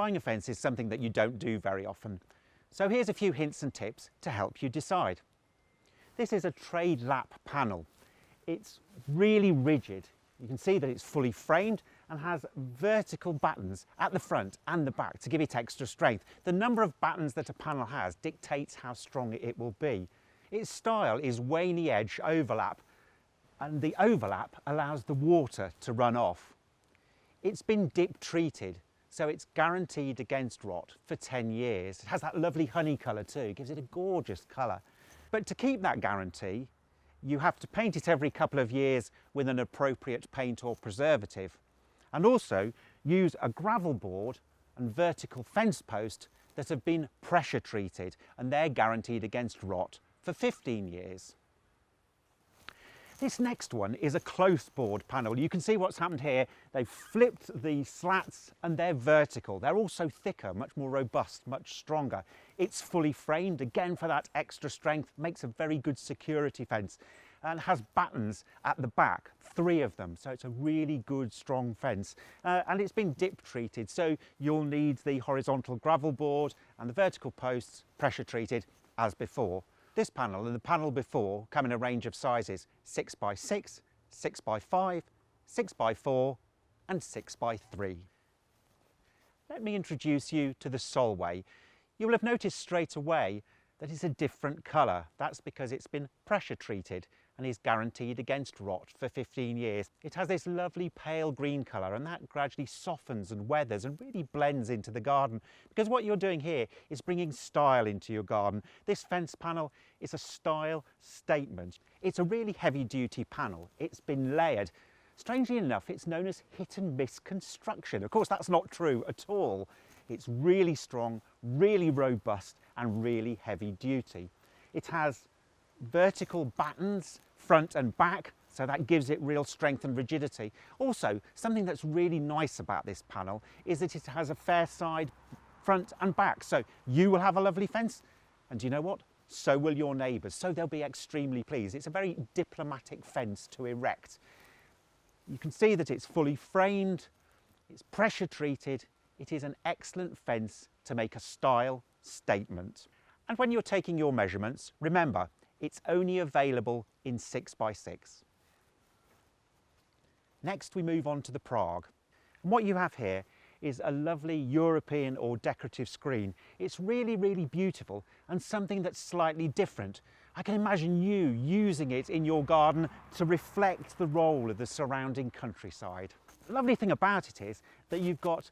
buying a fence is something that you don't do very often. So here's a few hints and tips to help you decide. This is a TradeLap panel. It's really rigid. You can see that it's fully framed and has vertical battens at the front and the back to give it extra strength. The number of battens that a panel has dictates how strong it will be. Its style is waney edge overlap, and the overlap allows the water to run off. It's been dip treated, so it's guaranteed against rot for 10 years. It has that lovely honey colour too, gives it a gorgeous colour. But to keep that guarantee, you have to paint it every couple of years with an appropriate paint or preservative, and also use a gravel board and vertical fence post that have been pressure treated, and they're guaranteed against rot for 15 years. This next one is a close board panel. You can see what's happened here. They've flipped the slats and they're vertical. They're also thicker, much more robust, much stronger. It's fully framed, again for that extra strength, makes a very good security fence, and has battens at the back, 3 of them. So it's a really good, strong fence. And it's been dip treated, so you'll need the horizontal gravel board and the vertical posts pressure treated as before. This panel and the panel before come in a range of sizes: 6x6, 6x5, 6x4 and 6x3. Let me introduce you to the Solway. You will have noticed straight away that it's a different colour. That's because it's been pressure treated and is guaranteed against rot for 15 years. It has this lovely pale green colour, and that gradually softens and weathers and really blends into the garden, because what you're doing here is bringing style into your garden. This fence panel is a style statement. It's a really heavy duty panel. It's been layered. Strangely enough, it's known as hit and miss construction. Of course, that's not true at all. It's really strong, really robust and really heavy duty. It has vertical battens front and back, so that gives it real strength and rigidity. Also, something that's really nice about this panel is that it has a fair side front and back, so you will have a lovely fence, and you know what, so will your neighbours, so they'll be extremely pleased. It's a very diplomatic fence to erect. You can see that it's fully framed, it's pressure treated. It is an excellent fence to make a style statement. And when you're taking your measurements, remember, it's only available in 6x6. Next we move on to the Prague. And what you have here is a lovely European or decorative screen. It's really, really beautiful and something that's slightly different. I can imagine you using it in your garden to reflect the role of the surrounding countryside. The lovely thing about it is that you've got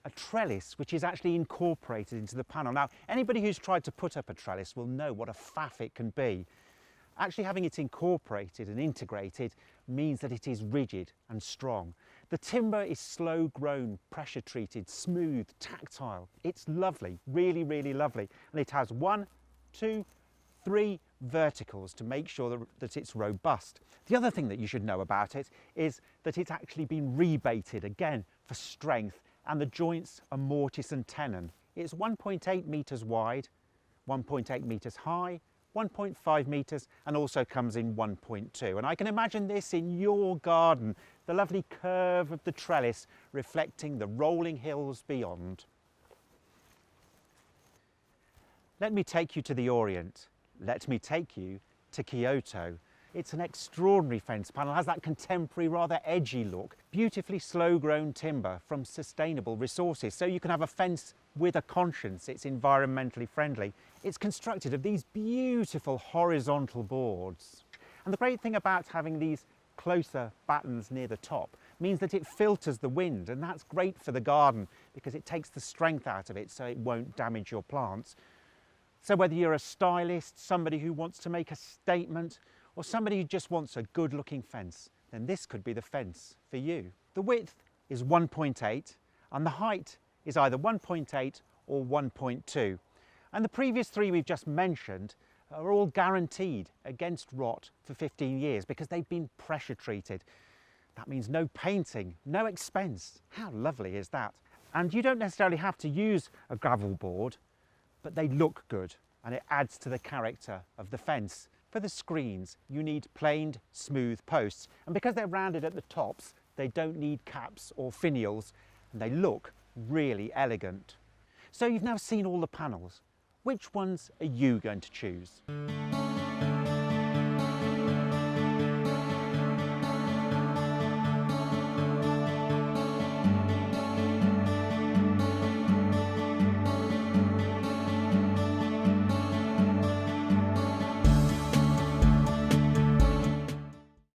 a trellis which is actually incorporated into the panel. Now, anybody who's tried to put up a trellis will know what a faff it can be. Actually having it incorporated and integrated means that it is rigid and strong. The timber is slow grown, pressure treated, smooth, tactile. It's lovely, really, really lovely. And it has 1, 2, 3 verticals to make sure that it's robust. The other thing that you should know about it is that it's actually been rebaited again for strength, and the joints are mortise and tenon. It's 1.8 metres wide, 1.8 metres high, 1.5 metres, and also comes in 1.2. And I can imagine this in your garden, the lovely curve of the trellis reflecting the rolling hills beyond. Let me take you to the Orient. Let me take you to Kyoto. It's an extraordinary fence panel. It has that contemporary, rather edgy look. Beautifully slow-grown timber from sustainable resources, so you can have a fence with a conscience. It's environmentally friendly. It's constructed of these beautiful horizontal boards. And the great thing about having these closer battens near the top means that it filters the wind, and that's great for the garden because it takes the strength out of it so it won't damage your plants. So whether you're a stylist, somebody who wants to make a statement, or somebody who just wants a good looking fence, then this could be the fence for you. The width is 1.8 and the height is either 1.8 or 1.2. And the previous 3 we've just mentioned are all guaranteed against rot for 15 years because they've been pressure treated. That means no painting, no expense. How lovely is that? And you don't necessarily have to use a gravel board, but they look good and it adds to the character of the fence. For the screens, you need planed, smooth posts, and because they're rounded at the tops, they don't need caps or finials, and they look really elegant. So you've now seen all the panels. Which ones are you going to choose?